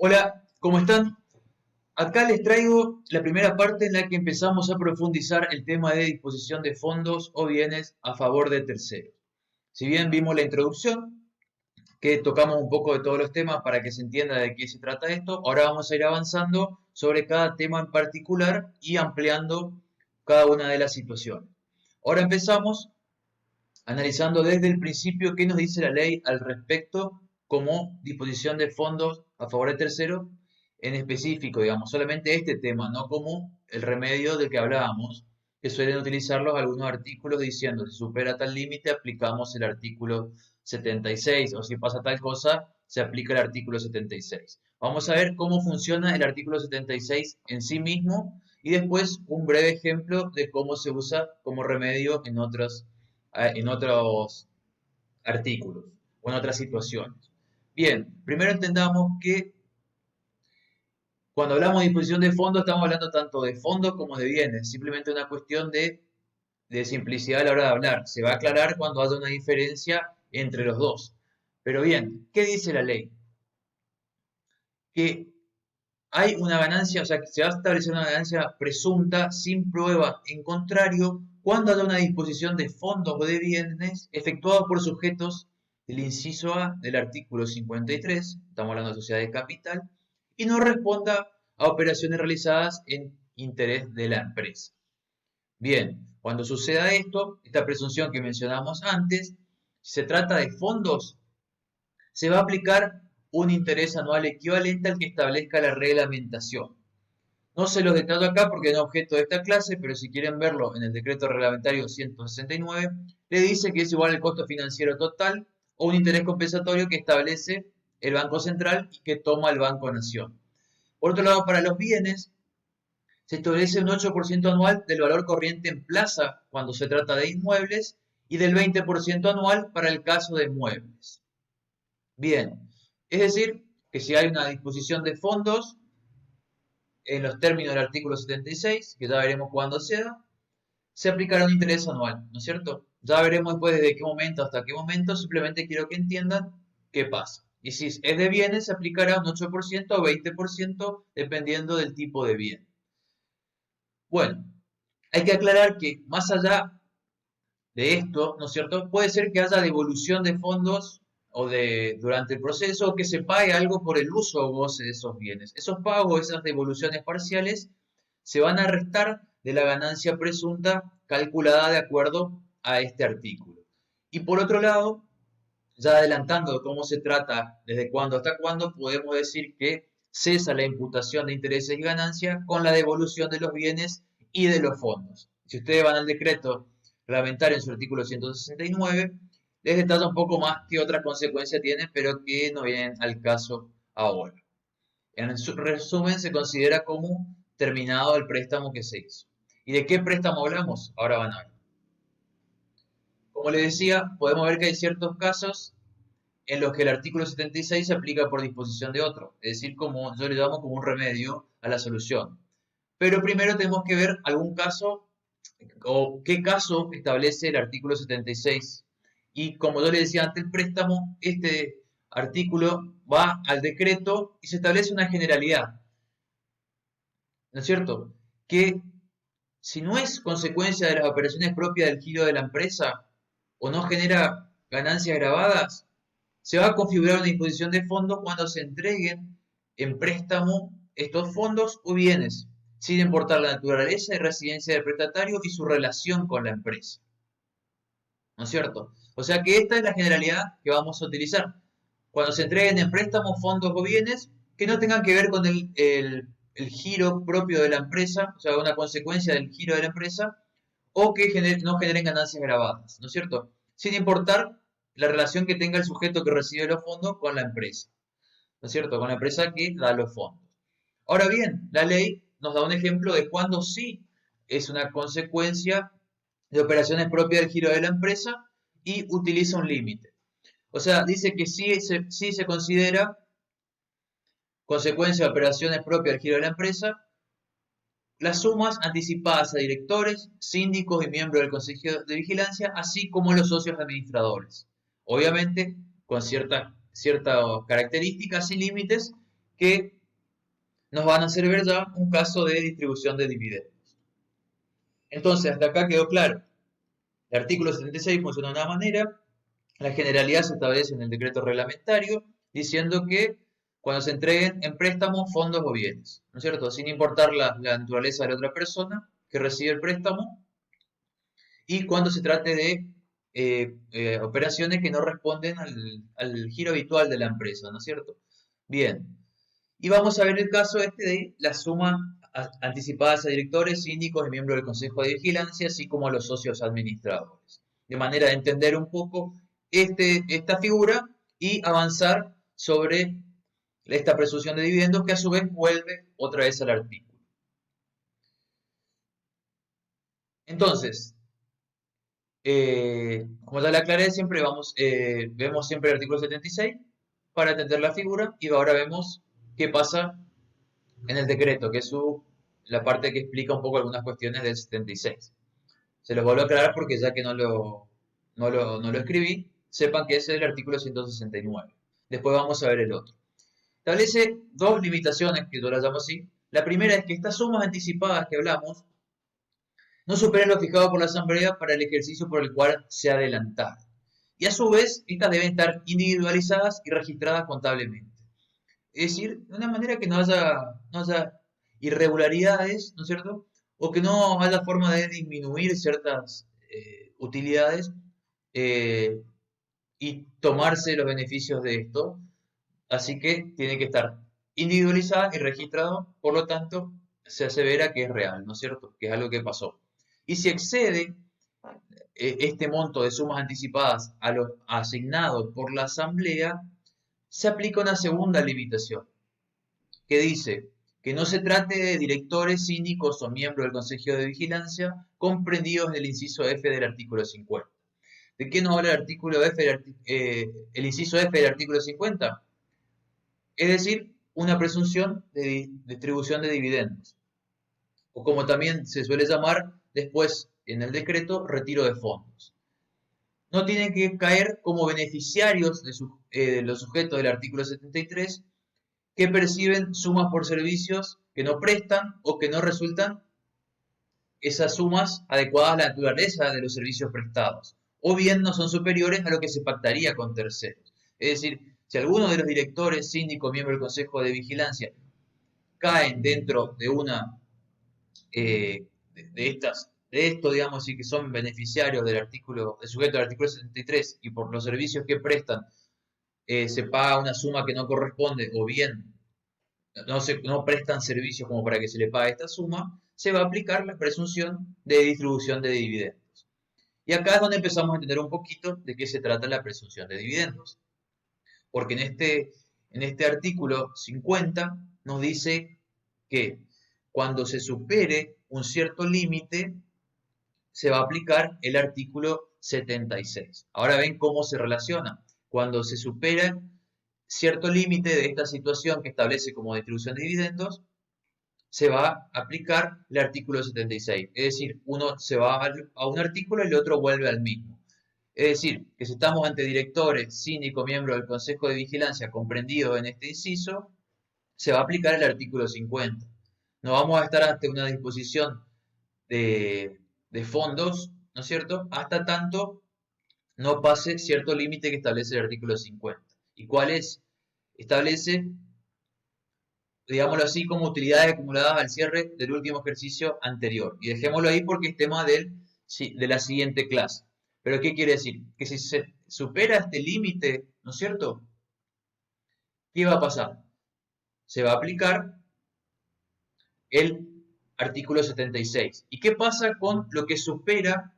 Hola, ¿cómo están? Acá les traigo la primera parte en la que empezamos a profundizar el tema de disposición de fondos o bienes a favor de terceros. Si bien vimos la introducción, que tocamos un poco de todos los temas para que se entienda de qué se trata esto, ahora vamos a ir avanzando sobre cada tema en particular y ampliando cada una de las situaciones. Ahora empezamos analizando desde el principio qué nos dice la ley al respecto como disposición de fondos a favor de terceros en específico, digamos, solamente este tema, no como el remedio del que hablábamos, que suelen utilizarlos algunos artículos diciendo si supera tal límite aplicamos el artículo 76 o si pasa tal cosa se aplica el artículo 76. Vamos a ver cómo funciona el artículo 76 en sí mismo y después un breve ejemplo de cómo se usa como remedio en otros artículos o en otras situaciones. Bien, primero entendamos que cuando hablamos de disposición de fondos estamos hablando tanto de fondos como de bienes, simplemente una cuestión de simplicidad a la hora de hablar. Se va a aclarar cuando haya una diferencia entre los dos. Pero bien, ¿qué dice la ley? Que hay una ganancia, o sea, que se va a establecer una ganancia presunta sin prueba en contrario cuando haya una disposición de fondos o de bienes efectuada por sujetos del inciso A del artículo 53, estamos hablando de sociedad de capital, y no responda a operaciones realizadas en interés de la empresa. Bien, cuando suceda esto, esta presunción que mencionamos antes, si se trata de fondos, se va a aplicar un interés anual equivalente al que establezca la reglamentación. No se los detallo acá porque no es objeto de esta clase, pero si quieren verlo en el decreto reglamentario 169, le dice que es igual al costo financiero total o un interés compensatorio que establece el Banco Central y que toma el Banco Nación. Por otro lado, para los bienes, se establece un 8% anual del valor corriente en plaza cuando se trata de inmuebles y del 20% anual para el caso de muebles. Bien, es decir, que si hay una disposición de fondos en los términos del artículo 76, que ya veremos cuándo sea, se aplicará un interés anual, ¿no es cierto? Ya veremos después desde qué momento hasta qué momento, simplemente quiero que entiendan qué pasa. Y si es de bienes, se aplicará un 8% o 20% dependiendo del tipo de bien. Bueno, hay que aclarar que más allá de esto, ¿no es cierto? Puede ser que haya devolución de fondos o de durante el proceso o que se pague algo por el uso o goce de esos bienes. Esos pagos, esas devoluciones parciales, se van a restar de la ganancia presunta calculada de acuerdo a este artículo. Y por otro lado, ya adelantando cómo se trata, desde cuándo hasta cuándo, podemos decir que cesa la imputación de intereses y ganancias con la devolución de los bienes y de los fondos. Si ustedes van al decreto reglamentario en su artículo 169, les detalla un poco más qué otras consecuencias tiene, pero que no vienen al caso ahora. En su resumen, se considera como terminado el préstamo que se hizo. ¿Y de qué préstamo hablamos? Ahora van a ver. Como les decía, podemos ver que hay ciertos casos en los que el artículo 76 se aplica por disposición de otro, es decir, como yo le llamo como un remedio a la solución. Pero primero tenemos que ver algún caso o qué caso establece el artículo 76. Y como yo le decía antes, el préstamo, este artículo va al decreto y se establece una generalidad, ¿no es cierto? Que si no es consecuencia de las operaciones propias del giro de la empresa o no genera ganancias grabadas, se va a configurar una disposición de fondos cuando se entreguen en préstamo estos fondos o bienes, sin importar la naturaleza y residencia del prestatario y su relación con la empresa. ¿No es cierto? O sea que esta es la generalidad que vamos a utilizar. Cuando se entreguen en préstamos, fondos o bienes que no tengan que ver con el giro propio de la empresa, o sea, una consecuencia del giro de la empresa, o que no generen ganancias grabadas, ¿no es cierto? Sin importar la relación que tenga el sujeto que recibe los fondos con la empresa, ¿no es cierto? Con la empresa que da los fondos. Ahora bien, la ley nos da un ejemplo de cuando sí es una consecuencia de operaciones propias del giro de la empresa y utiliza un límite. O sea, dice que sí se considera consecuencia de operaciones propias del giro de la empresa las sumas anticipadas a directores, síndicos y miembros del Consejo de Vigilancia, así como los socios administradores. Obviamente, con ciertas características y límites que nos van a hacer ver ya un caso de distribución de dividendos. Entonces, hasta acá quedó claro. El artículo 76 funciona de una manera, la generalidad se establece en el decreto reglamentario, diciendo que cuando se entreguen en préstamo fondos o bienes, ¿no es cierto? Sin importar la naturaleza de la otra persona que recibe el préstamo, y cuando se trate de operaciones que no responden al giro habitual de la empresa, ¿no es cierto? Bien, y vamos a ver el caso este de la suma anticipadas a directores, síndicos y miembros del Consejo de Vigilancia, así como a los socios administradores. De manera de entender un poco esta figura y avanzar sobre esta presunción de dividendos que a su vez vuelve otra vez al artículo. Entonces, como ya le aclaré, siempre vemos siempre el artículo 76 para entender la figura y ahora vemos qué pasa en el decreto, que es la parte que explica un poco algunas cuestiones del 76. Se los vuelvo a aclarar porque ya que no lo escribí, sepan que ese es el artículo 169. Después vamos a ver el otro. Establece dos limitaciones, que yo las llamo así. La primera es que estas sumas anticipadas que hablamos no superen lo fijado por la Asamblea para el ejercicio por el cual se adelantaron. Y a su vez, estas deben estar individualizadas y registradas contablemente. Es decir, de una manera que no haya irregularidades, ¿no es cierto? O que no haya forma de disminuir ciertas utilidades eh, y tomarse los beneficios de esto. Así que tiene que estar individualizada y registrado, por lo tanto, se asevera que es real, ¿no es cierto? Que es algo que pasó. Y si excede este monto de sumas anticipadas a los asignados por la Asamblea, se aplica una segunda limitación, que dice que no se trate de directores, síndicos o miembros del Consejo de Vigilancia comprendidos en el inciso F del artículo 50. ¿De qué nos habla el artículo F, el inciso F del artículo 50? Es decir, una presunción de distribución de dividendos, o como también se suele llamar después en el decreto, retiro de fondos. No tienen que caer como beneficiarios de los sujetos del artículo 73 que perciben sumas por servicios que no prestan o que no resultan esas sumas adecuadas a la naturaleza de los servicios prestados, o bien no son superiores a lo que se pactaría con terceros. Es decir, si alguno de los directores, síndicos, miembros del Consejo de Vigilancia caen dentro de una de esto, digamos, y que son beneficiarios del sujeto del artículo 73 y por los servicios que prestan se paga una suma que no corresponde o bien no prestan servicios como para que se le pague esta suma, se va a aplicar la presunción de distribución de dividendos. Y acá es donde empezamos a entender un poquito de qué se trata la presunción de dividendos. Porque en este artículo 50 nos dice que cuando se supere un cierto límite, se va a aplicar el artículo 76. Ahora ven cómo se relaciona. Cuando se supera cierto límite de esta situación que establece como distribución de dividendos, se va a aplicar el artículo 76. Es decir, uno se va a un artículo y el otro vuelve al mismo. Es decir, que si estamos ante directores, síndicos, miembros del Consejo de Vigilancia comprendido en este inciso, se va a aplicar el artículo 50. No vamos a estar ante una disposición de fondos, ¿no es cierto?, hasta tanto no pase cierto límite que establece el artículo 50. ¿Y cuál es? Establece, digámoslo así, como utilidades acumuladas al cierre del último ejercicio anterior. Y dejémoslo ahí porque es tema de la siguiente clase. ¿Pero qué quiere decir? Que si se supera este límite, ¿no es cierto?, ¿qué va a pasar? Se va a aplicar el artículo 76. ¿Y qué pasa con lo que supera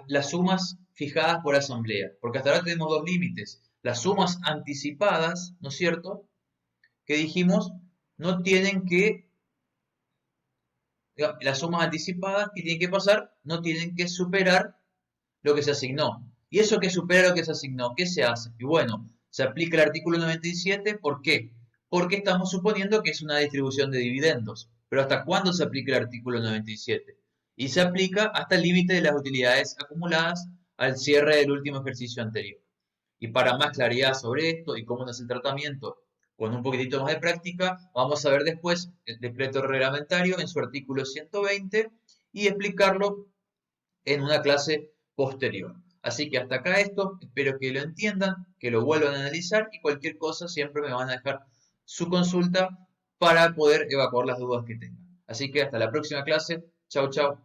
las sumas fijadas por asamblea? Porque hasta ahora tenemos dos límites. Las sumas anticipadas, ¿no es cierto?, que dijimos, no tienen que, las sumas anticipadas que tienen que pasar, no tienen que superar lo que se asignó. ¿Y eso que supera lo que se asignó? ¿Qué se hace? Y bueno, se aplica el artículo 97, ¿por qué? Porque estamos suponiendo que es una distribución de dividendos. Pero ¿hasta cuándo se aplica el artículo 97? Y se aplica hasta el límite de las utilidades acumuladas al cierre del último ejercicio anterior. Y para más claridad sobre esto y cómo se hace el tratamiento con un poquitito más de práctica, vamos a ver después el decreto reglamentario en su artículo 120 y explicarlo en una clase posterior. Así que hasta acá esto, espero que lo entiendan, que lo vuelvan a analizar y cualquier cosa siempre me van a dejar su consulta para poder evacuar las dudas que tengan. Así que hasta la próxima clase. Chau, chau.